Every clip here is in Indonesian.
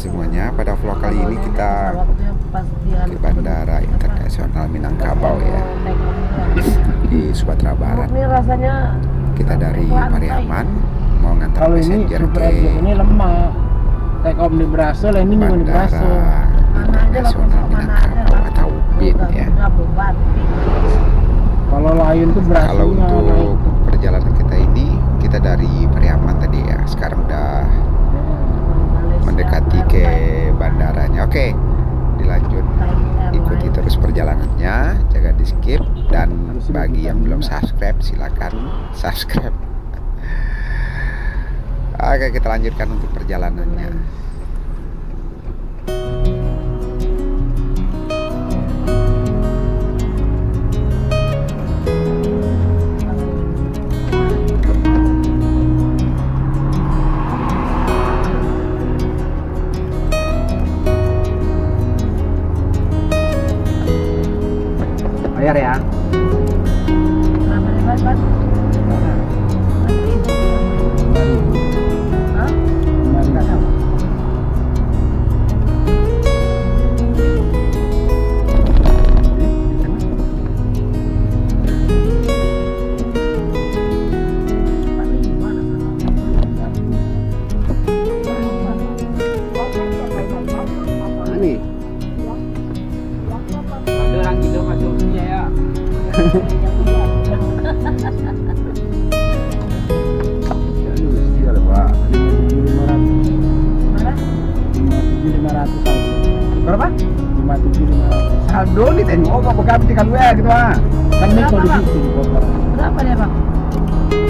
semuanya. Pada vlog kali ini kita ke Bandara Internasional Minangkabau ya, di Sumatera Barat. Kita dari Pariaman mau ngantar passenger ke ini lemah. Tekom di Brasil, ini di Brasil. Internasional Minangkabau atau UPIN ya. Kalau lain tuh Brasil. Kalau untuk perjalanan kita ini, kita dari Pariaman tadi ya, sekarang udah mendekati ke bandaranya. Oke, dilanjut, ikuti terus perjalanannya, jangan di skip, dan bagi yang belum subscribe silakan subscribe. Oke, kita lanjutkan untuk perjalanannya. Bayar ya. Ini Ada orang gitu masuknya ya. berapa? 57.500. Saldo di tengok apa bekas kan gue gitu ah. Kan ini kalau di situ dipotong. Berapa dia bang?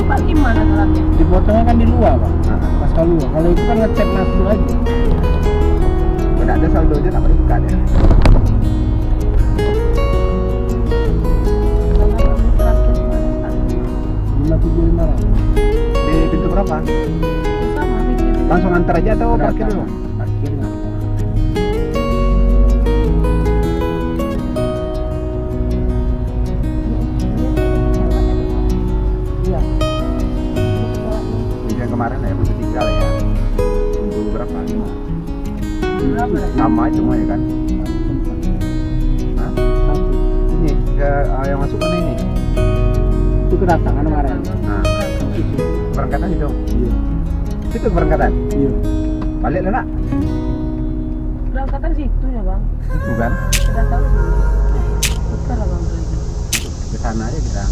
45 aturannya. Dipotongnya kan di luar bang. Pas keluar. Kalau itu kan ngecek nafsu aja. Udah ada saldonya tak perlu buka ya. Di pintu berapa? Sama. Langsung antar aja atau parkir dulu? Parkir nggak? Iya. Yang kemarin ya, pintu 3 lah ya. Pintu berapa? 5. Berapa? Sama semua ya kan? Hah? Ini ke yang masuk mana ini? Itu kedatangan kemarin. Nah, berangkatan itu. Iya. Itu berangkatan. Iya. Balik lah nak? Berangkatan situ ya bang. Bukan? Sudah tahu. Putar lah bang. Ke sana aja kita.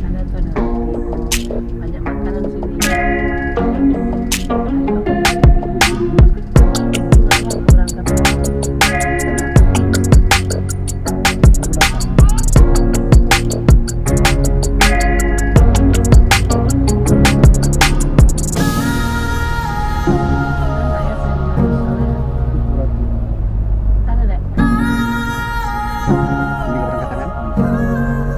Ada tuh ada banyak makanan sini. Berangkat. Ada deh. Ini keberangkatan kan?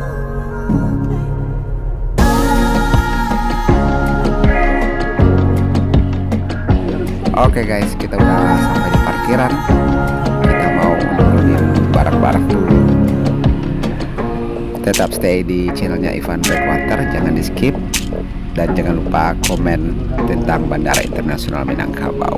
Oke guys, kita udah sampai di parkiran. Kita mau nurunin barang-barang dulu. Tetap stay di channelnya Ivan Backwater, jangan di skip. Dan jangan lupa komen tentang Bandara Internasional Minangkabau.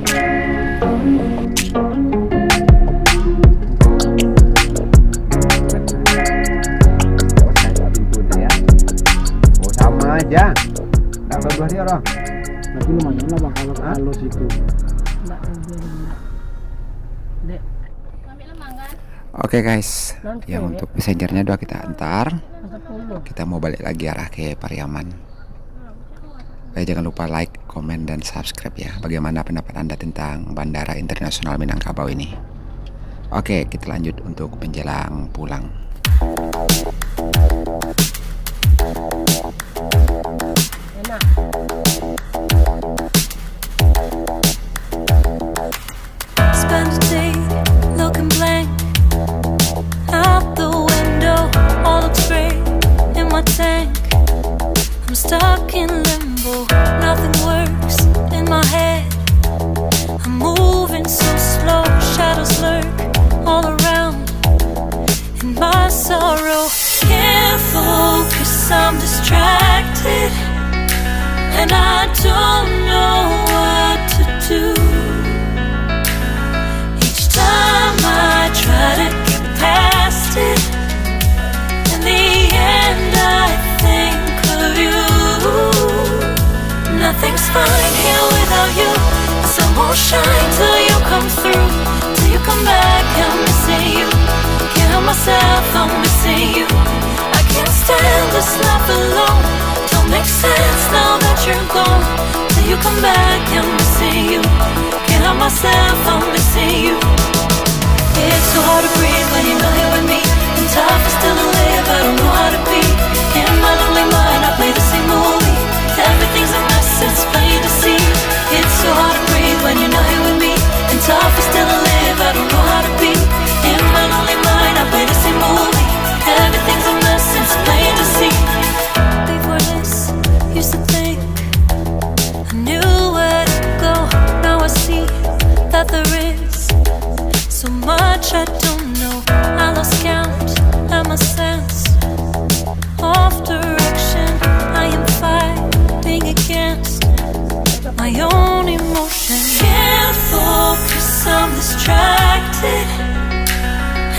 Oh sama aja. Nggak tahu dua dia orang. Tapi lumayan lah bang kalau situ. Enggak Dek. Oke guys, yang untuk passengernya udah kita antar. Masa puluh. Kita mau balik lagi arah ke Pariaman. Jangan lupa like, komen, dan subscribe ya. Bagaimana pendapat Anda tentang Bandara Internasional Minangkabau ini? Oke, kita lanjut untuk menjelang pulang. Enak. Spend a day looking blank out the window, all looks great in my tank. I'm stuck in limbo, nothing works in my head. I'm moving so slow, shadows lurk all around. In my sorrow, can't focus, I'm distracted. and I don't know what to do. Each time I try to get past it, in the end I think of you. Nothing's fine here without you. The sun won't shine till you come through. Till you come back, I'm missing you. Can't help myself, I'm missing you. I can't stand this life alone. Don't make sense now that you're gone. Till you come back, I'm missing you. Can't help myself, I'm missing you. It's so hard to breathe when you're not here with me. And tough is still to live, I don't know how to be. In my lonely mind, I play the same movie. Everything's a mess, it's plain to see. It's so hard to breathe when you're not here with me. And tough is still to live, I don't know how to be. In my lonely mind, I play the same movie. Everything's a mess, it's plain to see. Before this, used to think I knew where to go. Now I see that there is so much I don't know. I lost count and my sense of direction. I am fighting against my own emotion. Can't focus, I'm distracted,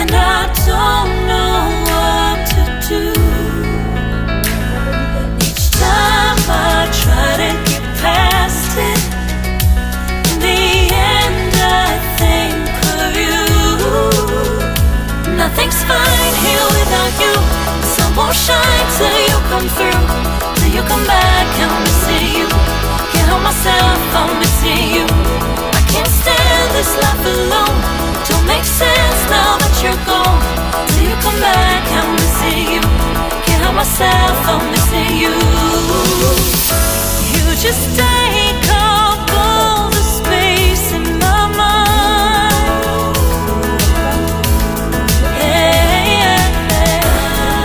and I don't know what to do. Each time I try to get past it, in the end I think of you. Nothing's fine here without you. The sun won't shine till you come through. Till you come back, I'm missing you. Can't help myself, I'm missing you. I can't stand this life alone. Don't make sense now that you're gone. Till you come back, I'm missing you. Can't help myself, I'm missing you. You just take up all the space in my mind. Yeah,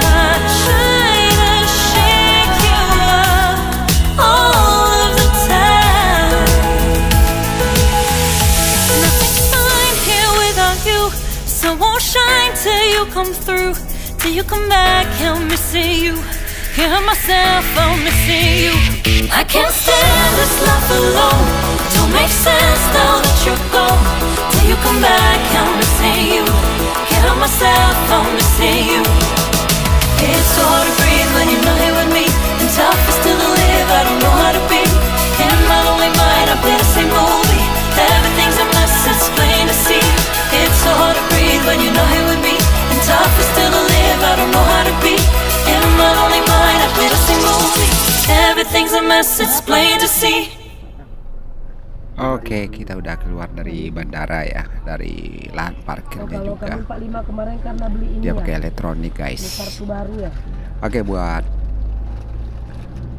I try to shake you up all of the time. Nothing's fine here without you. Sun won't shine till you come through. Till you come back, I'm missing you. Can't help myself, I'm missing you. I can't stand this life alone. Don't make sense now that you're gone. Till you come back, I'm missing you. Can't help myself, I'm missing you. It's so hard to breathe when you're not here with me. And tough is still to live, I don't know how to be. In my lonely mind, I play the same movie. Everything's a mess, it's plain to see. It's so hard to breathe when you're not here with me. And tough is still to live, I don't know how to be. In my lonely mind, I play the same movie. Everything's a mess, it's plain to see. Oke, kita udah keluar dari bandara ya, dari lahan parkirnya juga. Kemarin karena beli ini Dia ya, pakai elektronik guys. kartu baru ya. Oke, buat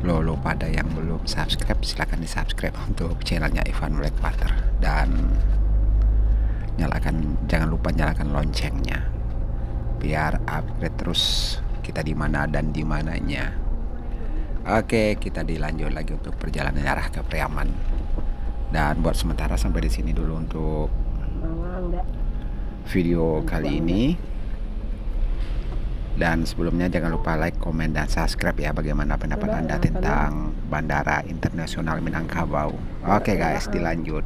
lo pada yang belum subscribe, silahkan di subscribe untuk channelnya Ivan Blackwater. Dan jangan lupa nyalakan loncengnya biar upgrade terus kita di mana dan di mananya. Oke, kita dilanjut lagi untuk perjalanan arah ke Priaman. Dan buat sementara sampai di sini dulu untuk video kali ini. Dan sebelumnya jangan lupa like, komen, dan subscribe ya, bagaimana pendapat Anda tentang Bandara Internasional Minangkabau. Oke guys, dilanjut.